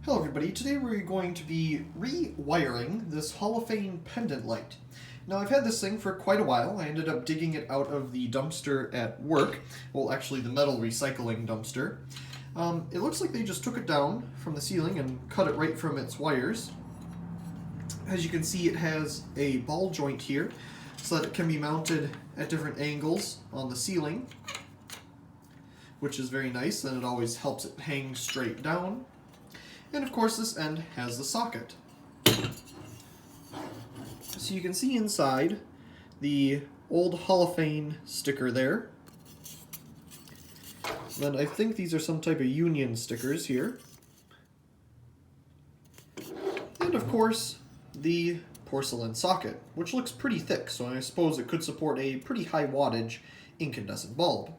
Hello everybody, today we're going to be rewiring this Holophane Pendant light. Now I've had this thing for quite a while. I ended up digging it out of the dumpster at work, well actually the metal recycling dumpster. It looks like they just took it down from the ceiling and cut it right from its wires. As you can see, it has a ball joint here so that it can be mounted at different angles on the ceiling, which is very nice, and it always helps it hang straight down. And of course this end has the socket. So you can see inside the old Holophane sticker there. Then I think these are some type of union stickers here. And of course the porcelain socket, which looks pretty thick, so I suppose it could support a pretty high wattage incandescent bulb.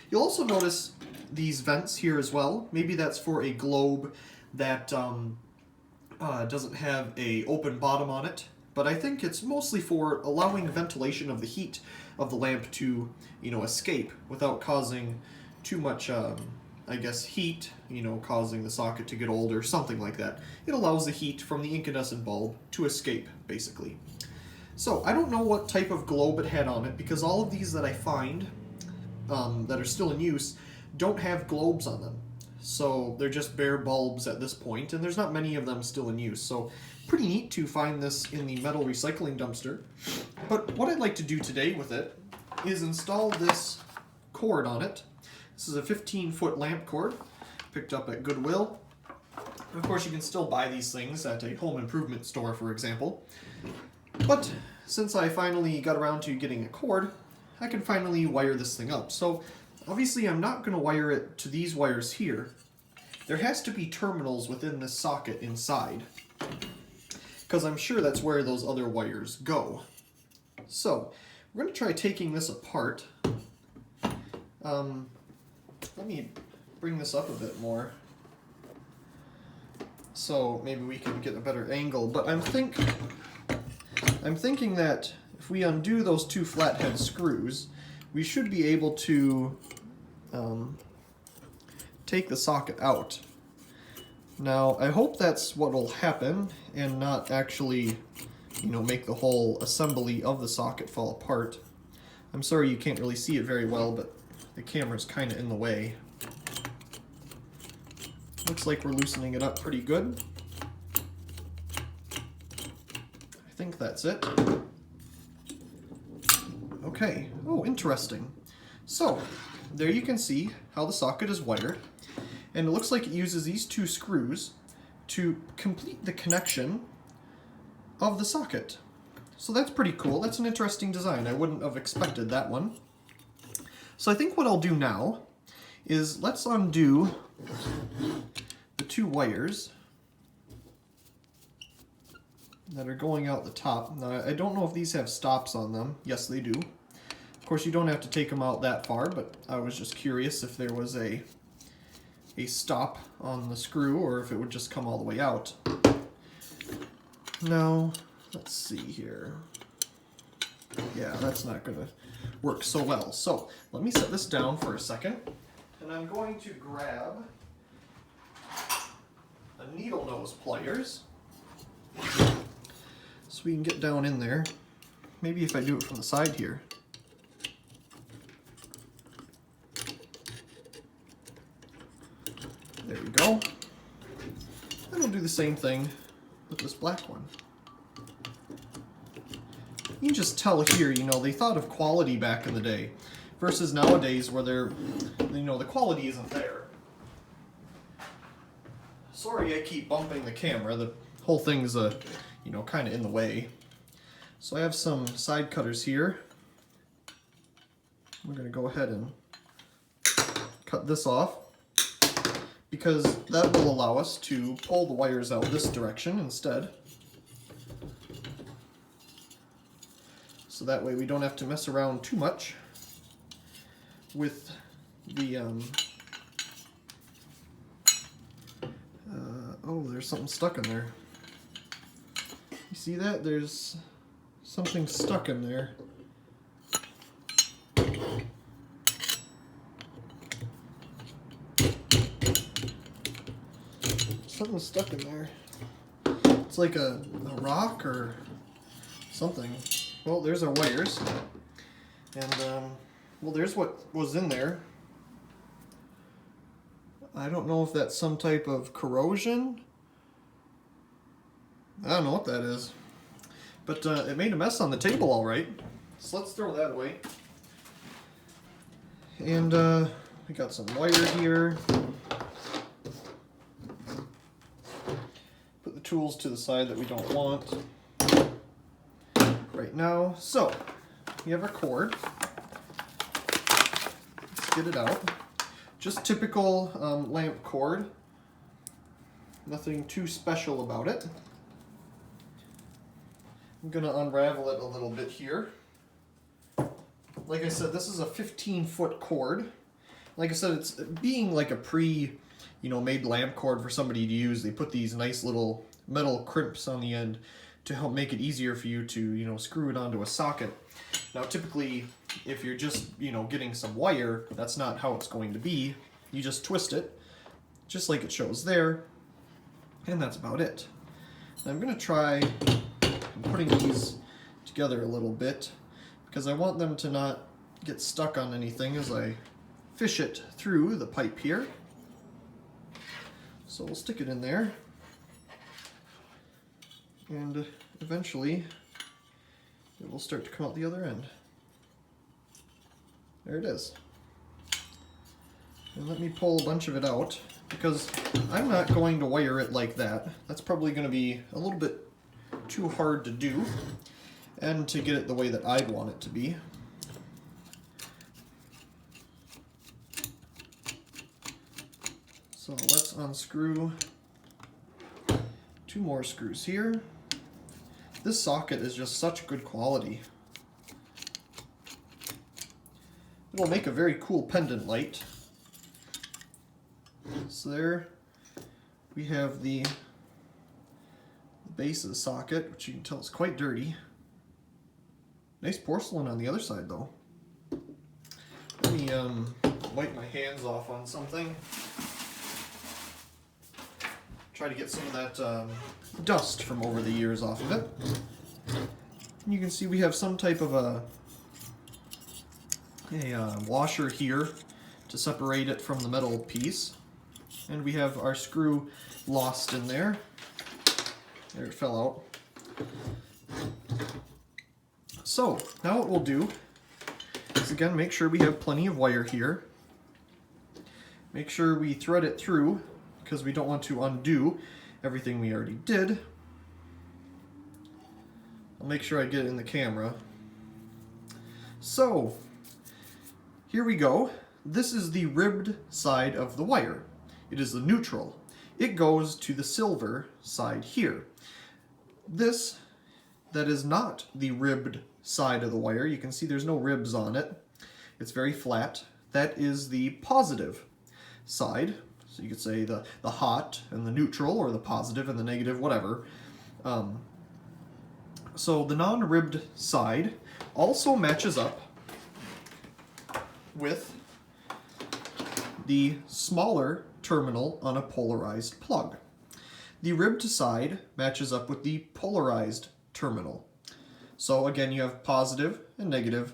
You'll also notice these vents here as well. Maybe that's for a globe that doesn't have a open bottom on it, but I think it's mostly for allowing ventilation of the heat of the lamp to, escape without causing too much, I guess, heat, causing the socket to get old or something like that. It allows the heat from the incandescent bulb to escape, basically. So I don't know what type of globe it had on it, because all of these that I find that are still in use don't have globes on them. So they're just bare bulbs at this point, and there's not many of them still in use. So pretty neat to find this in the metal recycling dumpster. But what I'd like to do today with it is install this cord on it. This is a 15-foot lamp cord picked up at Goodwill. Of course, you can still buy these things at a home improvement store, for example. But since I finally got around to getting a cord, I can finally wire this thing up. So obviously I'm not going to wire it to these wires here. There has to be terminals within this socket inside, because I'm sure that's where those other wires go. So we're going to try taking this apart. Let me bring this up a bit more so maybe we can get a better angle. But I'm thinking that if we undo those two flathead screws, we should be able to take the socket out. Now, I hope that's what will happen and not actually, make the whole assembly of the socket fall apart. I'm sorry you can't really see it very well, but the camera's kind of in the way. Looks like we're loosening it up pretty good. I think that's it. Okay. Oh, interesting. So, there you can see how the socket is wired, and it looks like it uses these two screws to complete the connection of the socket. So that's pretty cool. That's an interesting design. I wouldn't have expected that one. So I think what I'll do now is let's undo the two wires that are going out the top. Now, I don't know if these have stops on them. Yes, they do. Of course, you don't have to take them out that far, but I was just curious if there was a stop on the screw or if it would just come all the way out. Now, let's see here. Yeah, that's not going to work so well. So, let me set this down for a second, and I'm going to grab the needle nose pliers so we can get down in there. Maybe if I do it from the side here. There we go. And we'll do the same thing with this black one. You can just tell here, they thought of quality back in the day versus nowadays where the quality isn't there. Sorry I keep bumping the camera. The whole thing's, kind of in the way. So I have some side cutters here. We're going to go ahead and cut this off, because that will allow us to pull the wires out this direction instead. So that way we don't have to mess around too much with the, oh, there's something stuck in there. You see that? There's something stuck in there. Something's stuck in there. It's like a rock or something. Well, there's our wires. And, well, there's what was in there. I don't know if that's some type of corrosion. I don't know what that is. But it made a mess on the table all right. So let's throw that away. And we got some wire here. Put the tools to the side that we don't want right now. So we have our cord. Let's get it out. Just typical lamp cord. Nothing too special about it. I'm going to unravel it a little bit here. Like I said, this is a 15-foot cord. Like I said, it's being like a made lamp cord for somebody to use. They put these nice little metal crimps on the end to help make it easier for you to, screw it onto a socket. Now, typically, if you're just, getting some wire, that's not how it's going to be. You just twist it, just like it shows there, and that's about it. Now, I'm going to try putting these together a little bit because I want them to not get stuck on anything as I fish it through the pipe here. So we'll stick it in there, and eventually it will start to come out the other end. There it is. And let me pull a bunch of it out because I'm not going to wire it like that. That's probably going to be a little bit too hard to do and to get it the way that I'd want it to be. So let's unscrew 2 more screws here. This socket is just such good quality. It'll make a very cool pendant light. So there we have the base of the socket, which you can tell is quite dirty. Nice porcelain on the other side though. Let me wipe my hands off on something. Try to get some of that dust from over the years off of it. And you can see we have some type of a washer here to separate it from the metal piece. And we have our screw lost in there. There, it fell out. So, now what we'll do is again make sure we have plenty of wire here. Make sure we thread it through because we don't want to undo everything we already did. I'll make sure I get it in the camera. So, here we go. This is the ribbed side of the wire. It is the neutral. It goes to the silver side here. This, that is not the ribbed side of the wire. You can see there's no ribs on it. It's very flat. That is the positive side. So you could say the hot and the neutral, or the positive and the negative, whatever. So the non-ribbed side also matches up with the smaller terminal on a polarized plug. The ribbed side matches up with the polarized terminal. So again, you have positive and negative,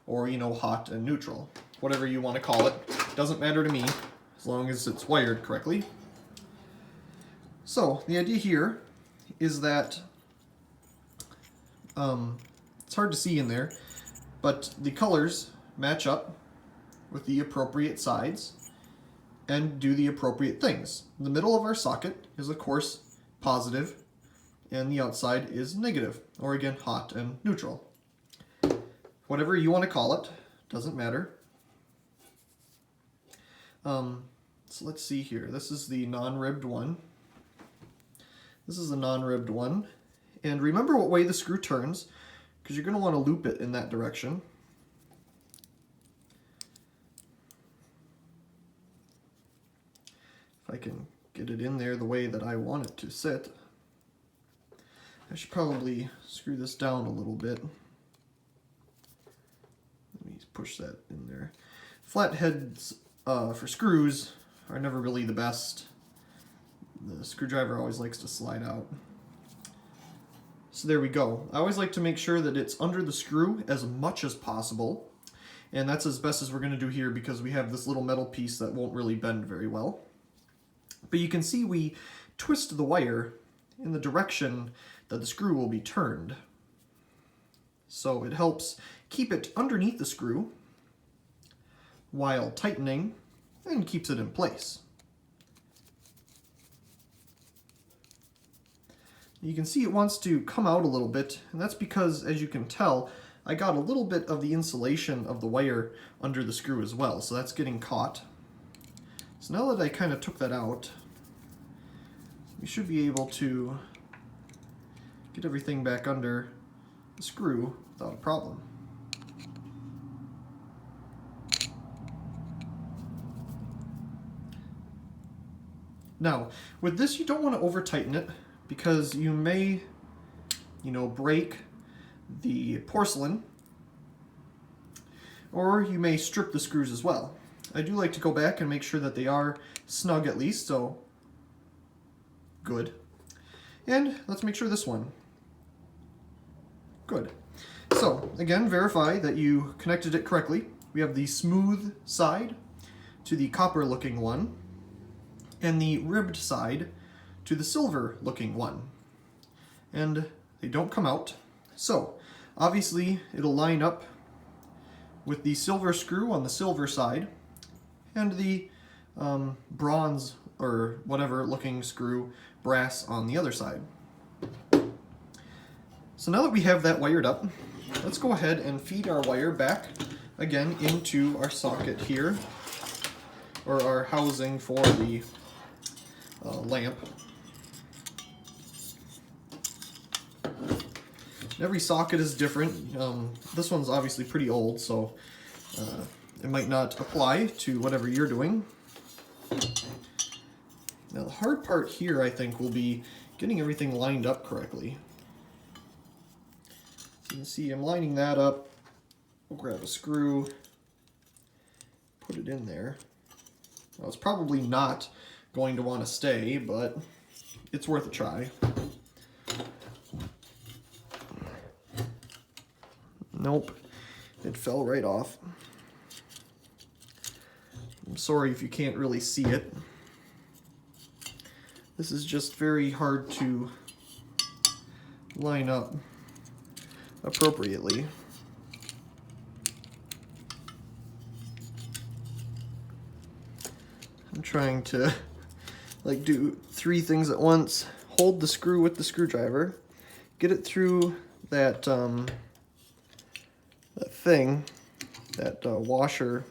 or hot and neutral. Whatever you want to call it. Doesn't matter to me, as long as it's wired correctly. So the idea here is that it's hard to see in there, but the colors match up with the appropriate sides and do the appropriate things. The middle of our socket is, of course, positive, and the outside is negative, or again, hot and neutral. Whatever you want to call it, doesn't matter. So let's see here. This is the non-ribbed one. This is the non-ribbed one. And remember what way the screw turns, because you're going to want to loop it in that direction. If I can get it in there the way that I want it to sit. I should probably screw this down a little bit. Let me push that in there. Flat heads for screws are never really the best. the screwdriver always likes to slide out. So there we go. I always like to make sure that it's under the screw as much as possible. And that's as best as we're going to do here because we have this little metal piece that won't really bend very well. But you can see we twist the wire in the direction that the screw will be turned. So it helps keep it underneath the screw while tightening and keeps it in place. You can see it wants to come out a little bit, and that's because, as you can tell, I got a little bit of the insulation of the wire under the screw as well, so that's getting caught. So now that I kind of took that out, we should be able to get everything back under the screw without a problem. Now, with this you don't want to over tighten it because you may, break the porcelain, or you may strip the screws as well. I do like to go back and make sure that they are snug at least, so good. And let's make sure this one. Good. So, again, verify that you connected it correctly. We have the smooth side to the copper looking one, and the ribbed side to the silver looking one. And they don't come out. So, obviously it'll line up with the silver screw on the silver side and the bronze or whatever looking screw brass on the other side. So now that we have that wired up, let's go ahead and feed our wire back again into our socket here, or our housing for the lamp. Every socket is different. This one's obviously pretty old, so it might not apply to whatever you're doing. Now the hard part here, I think, will be getting everything lined up correctly. So you can see I'm lining that up. We'll grab a screw, put it in there. Well, it's probably not going to want to stay, but it's worth a try. Nope, it fell right off. I'm sorry if you can't really see it. This is just very hard to line up appropriately. I'm trying to do 3 things at once. Hold the screw with the screwdriver, get it through that washer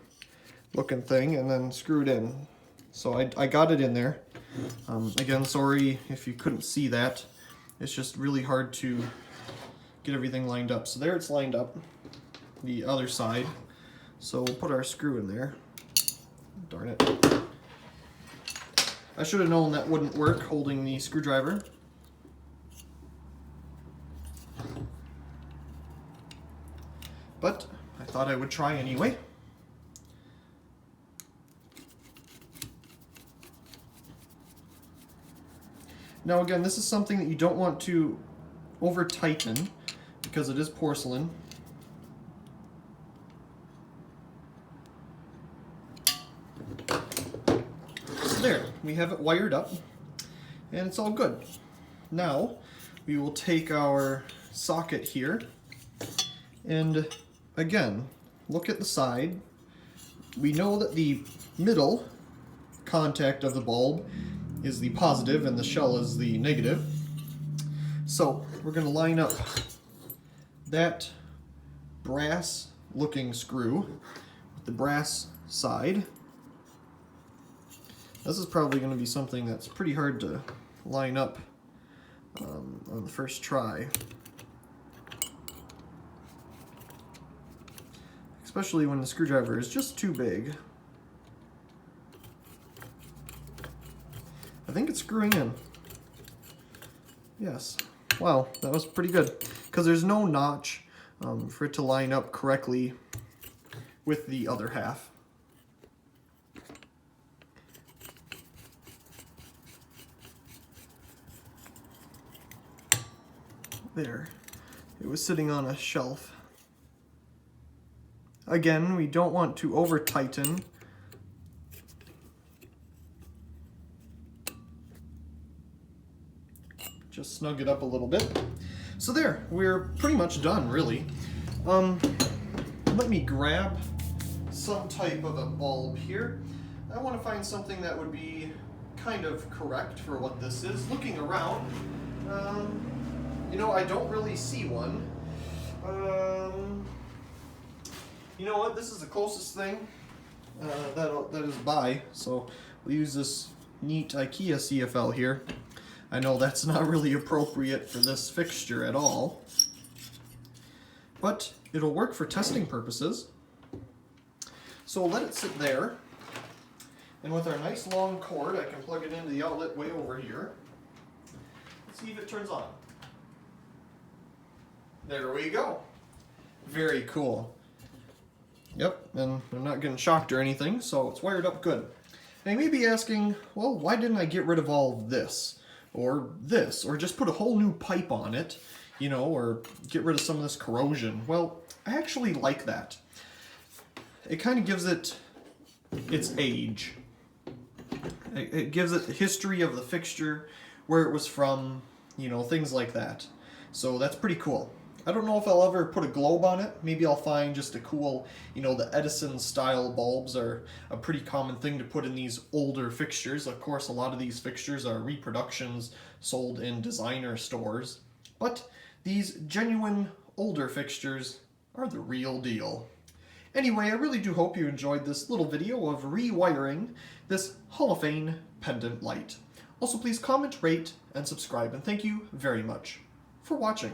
looking thing, and then screw it in. So I got it in there. Again, sorry if you couldn't see that. It's just really hard to get everything lined up. So there it's lined up, the other side. So we'll put our screw in there. Darn it. I should have known that wouldn't work holding the screwdriver. But I thought I would try anyway. Now again, this is something that you don't want to over tighten because it is porcelain. So there, we have it wired up and it's all good. Now we will take our socket here and again, look at the side. We know that the middle contact of the bulb is the positive and the shell is the negative. So we're going to line up that brass looking screw with the brass side. This is probably going to be something that's pretty hard to line up on the first try. Especially when the screwdriver is just too big. I think it's screwing in. Yes. Wow, that was pretty good. Because there's no notch for it to line up correctly with the other half. There. It was sitting on a shelf. Again, we don't want to over tighten. Just snug it up a little bit. So there, we're pretty much done, really. Let me grab some type of a bulb here. I want to find something that would be kind of correct for what this is. Looking around, you know, I don't really see one. You know what? This is the closest thing that is by. So we'll use this neat IKEA CFL here. I know that's not really appropriate for this fixture at all, but it'll work for testing purposes. So we'll let it sit there, and with our nice long cord, I can plug it into the outlet way over here. Let's see if it turns on. There we go. Very cool. Yep, and I'm not getting shocked or anything, so it's wired up good. Now you may be asking, well, why didn't I get rid of all of this? Or this, or just put a whole new pipe on it, you know, or get rid of some of this corrosion. Well, I actually like that. It kind of gives it its age. It gives it the history of the fixture, where it was from, you know, things like that. So that's pretty cool. I don't know if I'll ever put a globe on it. Maybe I'll find just a cool, you know, the Edison style bulbs are a pretty common thing to put in these older fixtures. Of course, a lot of these fixtures are reproductions sold in designer stores. But these genuine older fixtures are the real deal. Anyway, I really do hope you enjoyed this little video of rewiring this Holophane pendant light. Also, please comment, rate, and subscribe, and thank you very much for watching.